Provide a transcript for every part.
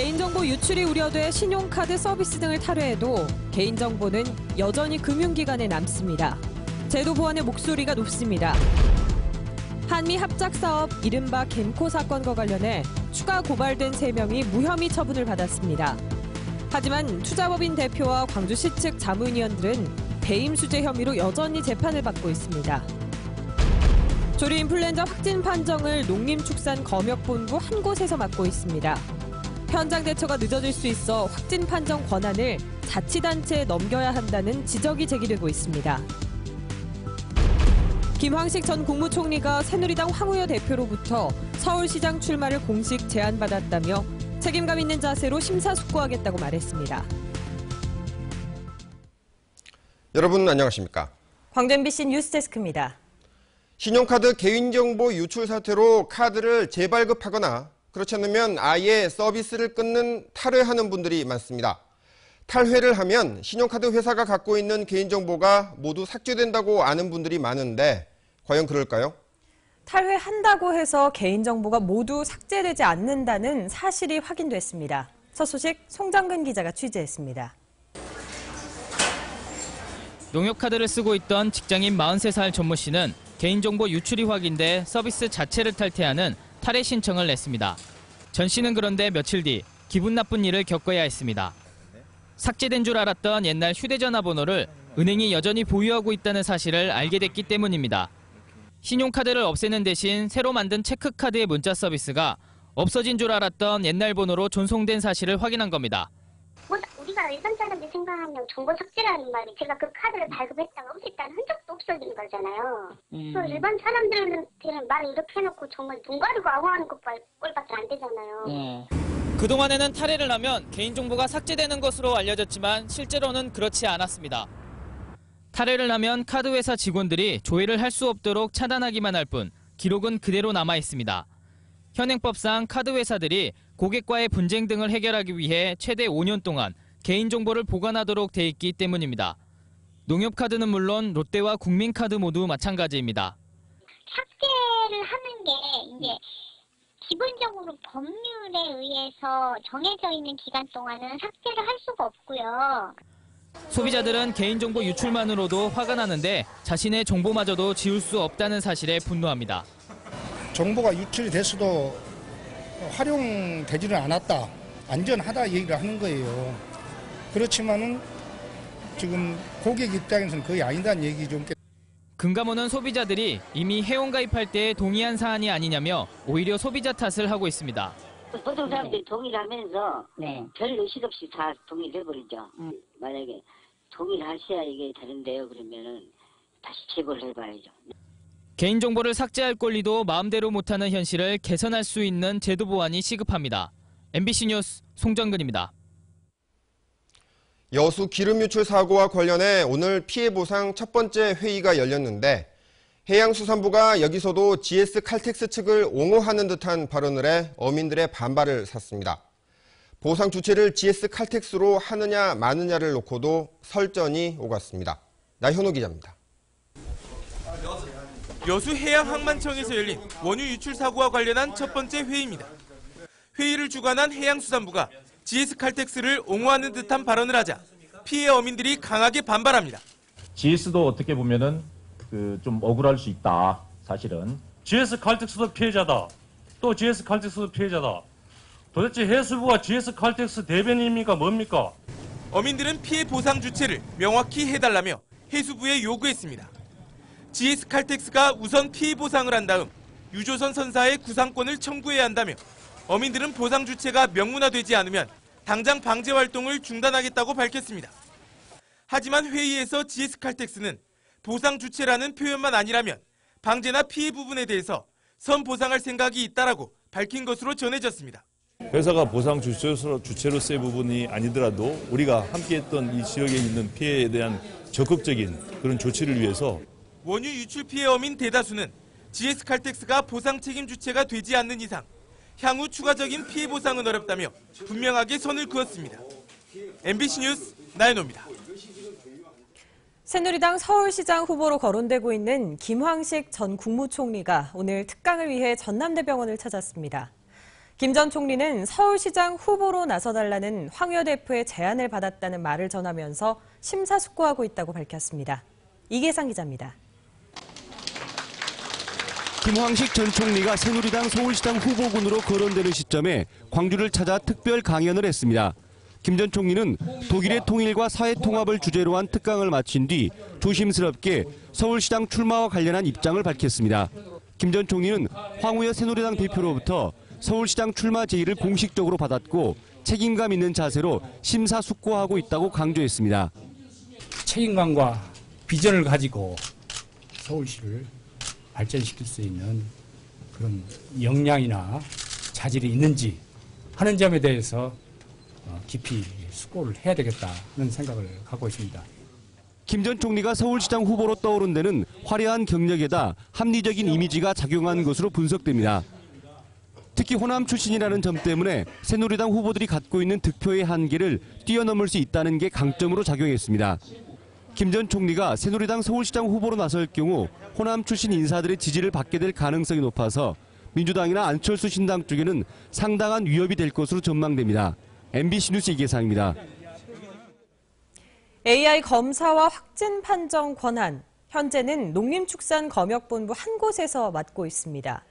개인정보 유출이 우려돼 신용카드 서비스 등을 탈회해도 개인정보는 여전히 금융기관에 남습니다. 제도 보완의 목소리가 높습니다. 한미 합작사업 이른바 겐코 사건과 관련해 추가 고발된 3명이 무혐의 처분을 받았습니다. 하지만 투자법인 대표와 광주시 측 자문위원들은 배임 수재 혐의로 여전히 재판을 받고 있습니다. 조류 인플루엔자 확진 판정을 농림축산검역본부 한 곳에서 맡고 있습니다. 현장 대처가 늦어질 수 있어 확진 판정 권한을 자치단체에 넘겨야 한다는 지적이 제기되고 있습니다. 김황식 전 국무총리가 새누리당 황우여 대표로부터 서울시장 출마를 공식 제안받았다며 책임감 있는 자세로 심사숙고하겠다고 말했습니다. 여러분 안녕하십니까? 광주 MBC 뉴스데스크입니다. 신용카드 개인정보 유출 사태로 카드를 재발급하거나 그렇지 않으면 아예 서비스를 끊는 탈회하는 분들이 많습니다. 탈회를 하면 신용카드 회사가 갖고 있는 개인정보가 모두 삭제된다고 아는 분들이 많은데 과연 그럴까요? 탈회한다고 해서 개인정보가 모두 삭제되지 않는다는 사실이 확인됐습니다. 첫 소식 송정근 기자가 취재했습니다. 농협카드를 쓰고 있던 직장인 43살 전모 씨는 개인정보 유출이 확인돼 서비스 자체를 탈퇴하는 탈회 신청을 냈습니다. 전 씨는 그런데 며칠 뒤 기분 나쁜 일을 겪어야 했습니다. 삭제된 줄 알았던 옛날 휴대전화 번호를 은행이 여전히 보유하고 있다는 사실을 알게 됐기 때문입니다. 신용카드를 없애는 대신 새로 만든 체크카드의 문자 서비스가 없어진 줄 알았던 옛날 번호로 전송된 사실을 확인한 겁니다. 우리가 일반 사람들이 생각하면 정보 삭제라는 말이 제가 그 카드를 발급했다가 없앴다는 흔적도 없어진 거잖아요. 또 일반 사람들한테는 말을 이렇게 해놓고 정말 눈 가리고 아우하는 꼴밖에 안 되잖아요. 그동안에는 탈회를 하면 개인정보가 삭제되는 것으로 알려졌지만 실제로는 그렇지 않았습니다. 탈회를 하면 카드회사 직원들이 조회를 할 수 없도록 차단하기만 할 뿐 기록은 그대로 남아 있습니다. 현행법상 카드회사들이 고객과의 분쟁 등을 해결하기 위해 최대 5년 동안 개인정보를 보관하도록 돼 있기 때문입니다. 농협카드는 물론 롯데와 국민카드 모두 마찬가지입니다. 삭제를 하는 게 이제 기본적으로 법률에 의해서 정해져 있는 기간 동안은 삭제를 할 수가 없고요. 소비자들은 개인정보 유출만으로도 화가 나는데 자신의 정보마저도 지울 수 없다는 사실에 분노합니다. 정보가 유출이 됐어도 활용되지는 않았다, 안전하다 얘기를 하는 거예요. 그렇지만은 지금 고객 입장에서는 거의 아니다는 얘기죠. 금감원은 소비자들이 이미 회원가입할 때 동의한 사안이 아니냐며 오히려 소비자 탓을 하고 있습니다. 보통 사람들이 동의를 하면서 별 의식 없이 다 동의를 해버리죠. 만약에 동의를 하셔야 이게 되는데요. 그러면은 다시 제보를 해봐야죠. 개인정보를 삭제할 권리도 마음대로 못하는 현실을 개선할 수 있는 제도 보완이 시급합니다. MBC 뉴스 송정근입니다. 여수 기름 유출 사고와 관련해 오늘 피해 보상 첫 번째 회의가 열렸는데 해양수산부가 여기서도 GS 칼텍스 측을 옹호하는 듯한 발언을 해 어민들의 반발을 샀습니다. 보상 주체를 GS 칼텍스로 하느냐 마느냐를 놓고도 설전이 오갔습니다. 나현호 기자입니다. 여수 해양항만청에서 열린 원유 유출 사고와 관련한 첫 번째 회의입니다. 회의를 주관한 해양수산부가 GS 칼텍스를 옹호하는 듯한 발언을 하자 피해 어민들이 강하게 반발합니다. GS도 어떻게 보면은 좀 억울할 수 있다. 사실은 GS 칼텍스도 피해자다. 또 GS 칼텍스도 피해자다. 도대체 해수부가 GS 칼텍스 대변인입니까 뭡니까? 어민들은 피해 보상 주체를 명확히 해달라며 해수부에 요구했습니다. GS 칼텍스가 우선 피해 보상을 한 다음 유조선 선사의 구상권을 청구해야 한다며 어민들은 보상 주체가 명문화되지 않으면 당장 방제 활동을 중단하겠다고 밝혔습니다. 하지만 회의에서 GS 칼텍스는 보상 주체라는 표현만 아니라면 방제나 피해 부분에 대해서 선보상할 생각이 있다라고 밝힌 것으로 전해졌습니다. 회사가 보상 주체로서의 부분이 아니더라도 우리가 함께했던 이 지역에 있는 피해에 대한 적극적인 그런 조치를 위해서 원유 유출 피해 어민 대다수는 GS 칼텍스가 보상 책임 주체가 되지 않는 이상 향후 추가적인 피해 보상은 어렵다며 분명하게 선을 그었습니다. MBC 뉴스 나연호입니다. 새누리당 서울시장 후보로 거론되고 있는 김황식 전 국무총리가 오늘 특강을 위해 전남대병원을 찾았습니다. 김 전 총리는 서울시장 후보로 나서달라는 황 여대표의 제안을 받았다는 말을 전하면서 심사숙고하고 있다고 밝혔습니다. 이계상 기자입니다. 김황식 전 총리가 새누리당 서울시장 후보군으로 거론되는 시점에 광주를 찾아 특별 강연을 했습니다. 김 전 총리는 독일의 통일과 사회통합을 주제로 한 특강을 마친 뒤 조심스럽게 서울시장 출마와 관련한 입장을 밝혔습니다. 김 전 총리는 황우여 새누리당 대표로부터 서울시장 출마 제의를 공식적으로 받았고 책임감 있는 자세로 심사숙고하고 있다고 강조했습니다. 책임감과 비전을 가지고 서울시를 발전시킬 수 있는 그런 역량이나 자질이 있는지 하는 점에 대해서 깊이 숙고를 해야 되겠다는 생각을 갖고 있습니다. 김 전 총리가 서울시장 후보로 떠오른 데는 화려한 경력에다 합리적인 이미지가 작용한 것으로 분석됩니다. 특히 호남 출신이라는 점 때문에 새누리당 후보들이 갖고 있는 득표의 한계를 뛰어넘을 수 있다는 게 강점으로 작용했습니다. 김 전 총리가 새누리당 서울시장 후보로 나설 경우 호남 출신 인사들의 지지를 받게 될 가능성이 높아서 민주당이나 안철수 신당 쪽에는 상당한 위협이 될 것으로 전망됩니다. MBC 뉴스 이계상입니다. AI 검사와 확진 판정 권한, 현재는 농림축산검역본부 한 곳에서 맡고 있습니다.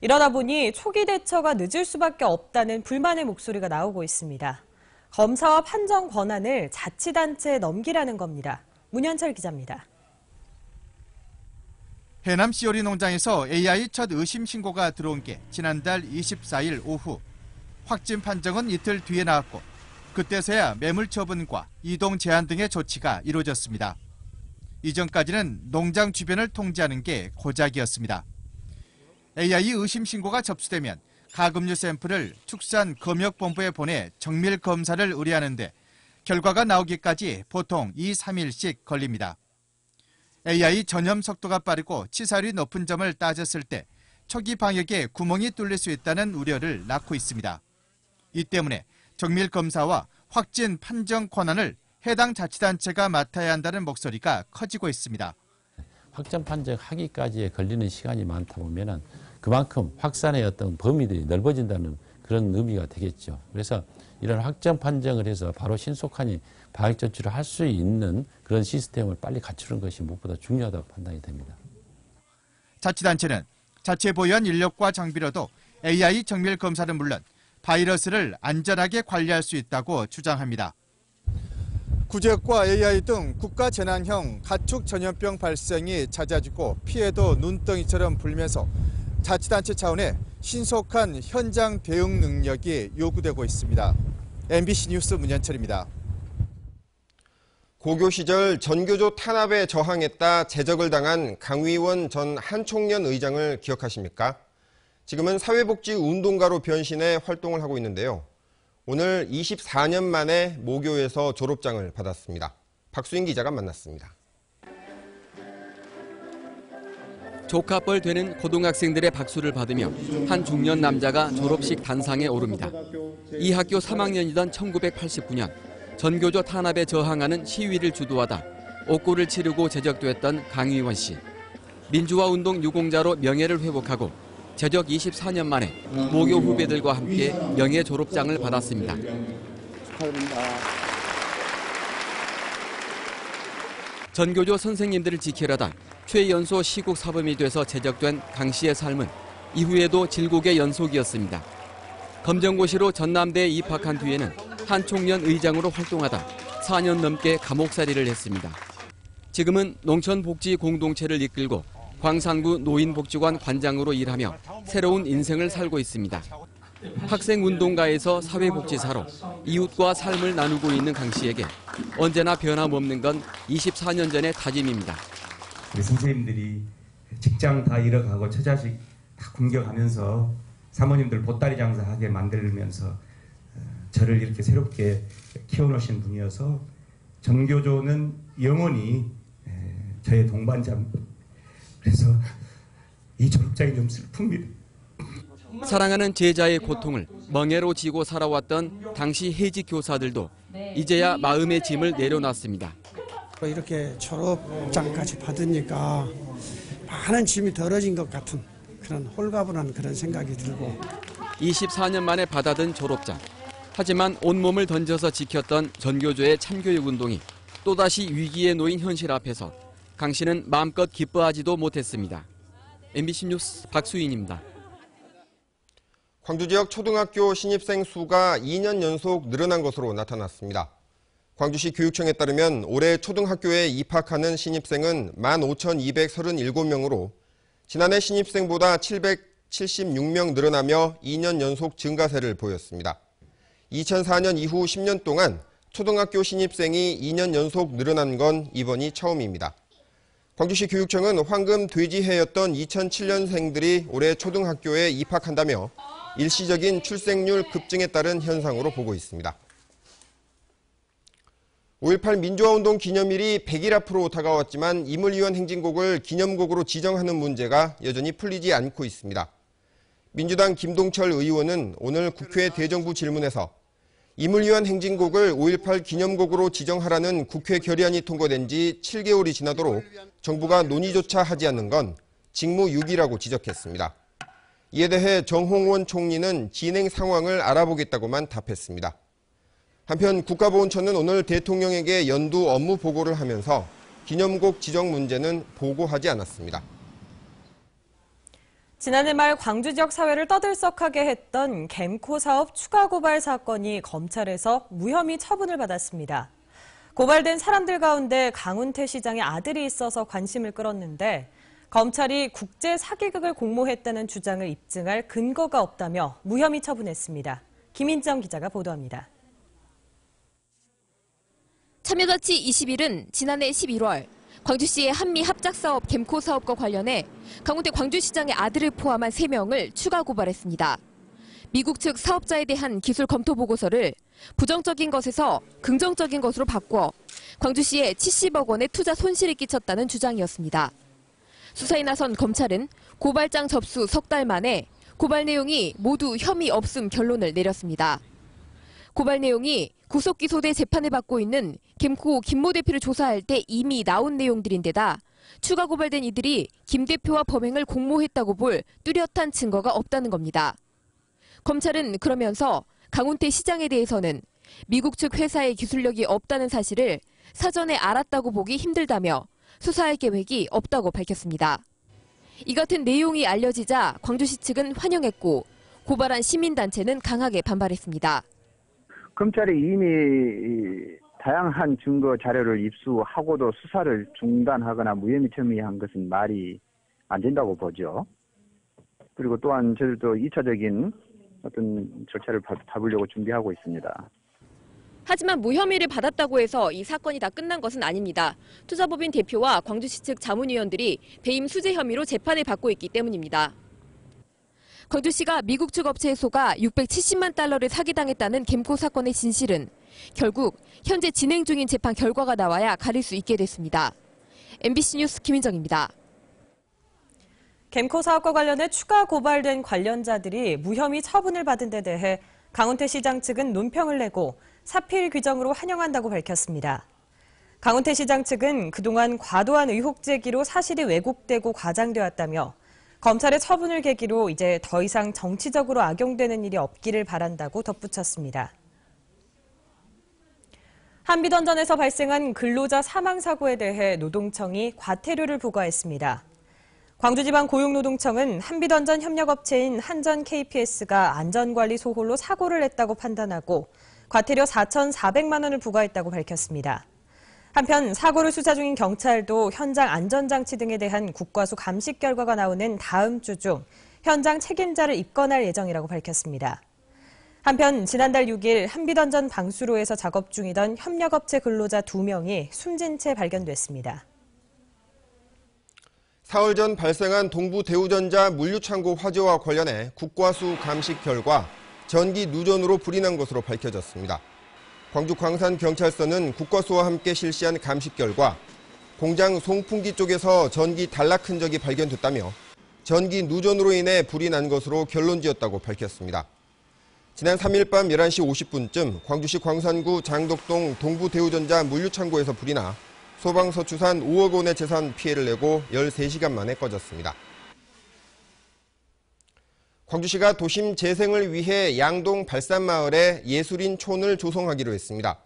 이러다 보니 초기 대처가 늦을 수밖에 없다는 불만의 목소리가 나오고 있습니다. 검사와 판정 권한을 자치단체에 넘기라는 겁니다. 문현철 기자입니다. 해남 시오리 농장에서 AI 첫 의심 신고가 들어온 게 지난달 24일 오후. 확진 판정은 이틀 뒤에 나왔고 그때서야 매물 처분과 이동 제한 등의 조치가 이루어졌습니다. 이전까지는 농장 주변을 통제하는 게 고작이었습니다. AI 의심 신고가 접수되면 가금류 샘플을 축산검역본부에 보내 정밀 검사를 의뢰하는데 결과가 나오기까지 보통 2-3일씩 걸립니다. AI 전염 속도가 빠르고 치사율이 높은 점을 따졌을 때 초기 방역에 구멍이 뚫릴 수 있다는 우려를 낳고 있습니다. 이 때문에 정밀 검사와 확진 판정 권한을 해당 자치단체가 맡아야 한다는 목소리가 커지고 있습니다. 확정 판정하기까지에 걸리는 시간이 많다 보면은 그만큼 확산의 어떤 범위들이 넓어진다는 그런 의미가 되겠죠. 그래서 이런 확정 판정을 해서 바로 신속하니 방역 조치를 할 수 있는 그런 시스템을 빨리 갖추는 것이 무엇보다 중요하다고 판단이 됩니다. 자치단체는 자체 보유한 인력과 장비로도 AI 정밀 검사는 물론 바이러스를 안전하게 관리할 수 있다고 주장합니다. 구제역과 AI 등 국가 재난형 가축 전염병 발생이 잦아지고 피해도 눈덩이처럼 불면서 자치단체 차원의 신속한 현장 대응 능력이 요구되고 있습니다. MBC 뉴스 문현철입니다. 고교 시절 전교조 탄압에 저항했다 제적을 당한 강위원 전 한총련 의장을 기억하십니까? 지금은 사회복지운동가로 변신해 활동을 하고 있는데요. 오늘 24년 만에 모교에서 졸업장을 받았습니다. 박수인 기자가 만났습니다. 조카뻘 되는 고등학생들의 박수를 받으며 한 중년 남자가 졸업식 단상에 오릅니다. 이 학교 3학년이던 1989년 전교조 탄압에 저항하는 시위를 주도하다 옥고를 치르고 제적됐던 강위원 씨. 민주화 운동 유공자로 명예를 회복하고 제적 24년 만에 모교 후배들과 함께 명예 졸업장을 받았습니다. 축하드립니다. 전교조 선생님들을 지키려다 최연소 시국 사범이 돼서 제적된 강 씨의 삶은 이후에도 질곡의 연속이었습니다. 검정고시로 전남대에 입학한 뒤에는 한총련 의장으로 활동하다 4년 넘게 감옥살이를 했습니다. 지금은 농촌복지 공동체를 이끌고 광산구 노인복지관 관장으로 일하며 새로운 인생을 살고 있습니다. 학생운동가에서 사회복지사로 이웃과 삶을 나누고 있는 강 씨에게 언제나 변함없는 건 24년 전의 다짐입니다. 우리 선생님들이 직장 다 잃어가고 처자식 다 굶겨가면서 사모님들 보따리 장사하게 만들면서 저를 이렇게 새롭게 키워놓으신 분이어서 전교조는 영원히 저의 동반자입니다. 그래서 이 졸업장이 좀 슬픕니다. 사랑하는 제자의 고통을 멍에로 지고 살아왔던 당시 해직 교사들도 이제야 마음의 짐을 내려놨습니다. 이렇게 졸업장까지 받으니까 많은 짐이 덜어진 것 같은 그런 홀가분한 그런 생각이 들고 24년 만에 받아든 졸업장. 하지만 온몸을 던져서 지켰던 전교조의 참교육 운동이 또다시 위기에 놓인 현실 앞에서 강 씨는 마음껏 기뻐하지도 못했습니다. MBC 뉴스 박수인입니다. 광주 지역 초등학교 신입생 수가 2년 연속 늘어난 것으로 나타났습니다. 광주시 교육청에 따르면 올해 초등학교에 입학하는 신입생은 15,237명으로 지난해 신입생보다 776명 늘어나며 2년 연속 증가세를 보였습니다. 2004년 이후 10년 동안 초등학교 신입생이 2년 연속 늘어난 건 이번이 처음입니다. 광주시 교육청은 황금 돼지해였던 2007년생들이 올해 초등학교에 입학한다며 일시적인 출생률 급증에 따른 현상으로 보고 있습니다. 5.18 민주화운동 기념일이 100일 앞으로 다가왔지만 임을위원 행진곡을 기념곡으로 지정하는 문제가 여전히 풀리지 않고 있습니다. 민주당 김동철 의원은 오늘 국회 대정부 질문에서 임을위원 행진곡을 5.18 기념곡으로 지정하라는 국회 결의안이 통과된 지 7개월이 지나도록 정부가 논의조차 하지 않는 건 직무유기라고 지적했습니다. 이에 대해 정홍원 총리는 진행 상황을 알아보겠다고만 답했습니다. 한편 국가보훈처는 오늘 대통령에게 연두 업무 보고를 하면서 기념곡 지정 문제는 보고하지 않았습니다. 지난해 말 광주 지역 사회를 떠들썩하게 했던 겜코 사업 추가 고발 사건이 검찰에서 무혐의 처분을 받았습니다. 고발된 사람들 가운데 강훈태 시장의 아들이 있어서 관심을 끌었는데 검찰이 국제 사기극을 공모했다는 주장을 입증할 근거가 없다며 무혐의 처분했습니다. 김인정 기자가 보도합니다. 참여자치 21은 지난해 11월 광주시의 한미 합작사업 겜코 사업과 관련해 강훈태 광주시장의 아들을 포함한 3명을 추가 고발했습니다. 미국 측 사업자에 대한 기술 검토 보고서를 부정적인 것에서 긍정적인 것으로 바꿔 광주시에 70억 원의 투자 손실이 끼쳤다는 주장이었습니다. 수사에 나선 검찰은 고발장 접수 석 달 만에 고발 내용이 모두 혐의 없음 결론을 내렸습니다. 고발 내용이 구속 기소돼 재판을 받고 있는 겜코 김모 대표를 조사할 때 이미 나온 내용들인데다 추가 고발된 이들이 김 대표와 범행을 공모했다고 볼 뚜렷한 증거가 없다는 겁니다. 검찰은 그러면서 강훈태 시장에 대해서는 미국 측 회사의 기술력이 없다는 사실을 사전에 알았다고 보기 힘들다며 수사할 계획이 없다고 밝혔습니다. 이 같은 내용이 알려지자 광주시 측은 환영했고 고발한 시민단체는 강하게 반발했습니다. 검찰이 이미 다양한 증거 자료를 입수하고도 수사를 중단하거나 무혐의 처리한 것은 말이 안 된다고 보죠. 그리고 또한 저희도 2차적인 어떤 절차를 밟으려고 준비하고 있습니다. 하지만 무혐의를 받았다고 해서 이 사건이 다 끝난 것은 아닙니다. 투자법인 대표와 광주시 측 자문위원들이 배임 수재 혐의로 재판을 받고 있기 때문입니다. 광주시가 미국 측 업체에 속아 670만 달러를 사기당했다는 겜코 사건의 진실은 결국 현재 진행 중인 재판 결과가 나와야 가릴 수 있게 됐습니다. MBC 뉴스 김인정입니다. 겜코 사업과 관련해 추가 고발된 관련자들이 무혐의 처분을 받은 데 대해 강훈태 시장 측은 논평을 내고 사필 규정으로 환영한다고 밝혔습니다. 강훈태 시장 측은 그동안 과도한 의혹 제기로 사실이 왜곡되고 과장되었다며 검찰의 처분을 계기로 이제 더 이상 정치적으로 악용되는 일이 없기를 바란다고 덧붙였습니다. 한비던전에서 발생한 근로자 사망 사고에 대해 노동청이 과태료를 부과했습니다. 광주지방고용노동청은 한비던전 협력업체인 한전 KPS가 안전관리 소홀로 사고를 냈다고 판단하고 과태료 4,400만 원을 부과했다고 밝혔습니다. 한편 사고를 수사 중인 경찰도 현장 안전장치 등에 대한 국과수 감식 결과가 나오는 다음 주 중 현장 책임자를 입건할 예정이라고 밝혔습니다. 한편 지난달 6일 한비던전 방수로에서 작업 중이던 협력업체 근로자 2명이 숨진 채 발견됐습니다. 사흘 전 발생한 동부대우전자 물류창고 화재와 관련해 국과수 감식 결과 전기 누전으로 불이 난 것으로 밝혀졌습니다. 광주광산경찰서는 국과수와 함께 실시한 감식 결과 공장 송풍기 쪽에서 전기 단락 흔적이 발견됐다며 전기 누전으로 인해 불이 난 것으로 결론지었다고 밝혔습니다. 지난 3일 밤 11시 50분쯤 광주시 광산구 장덕동 동부대우전자 물류창고에서 불이 나 소방서추산 5억 원의 재산 피해를 내고 13시간 만에 꺼졌습니다. 광주시가 도심 재생을 위해 양동 발산마을에 예술인 촌을 조성하기로 했습니다.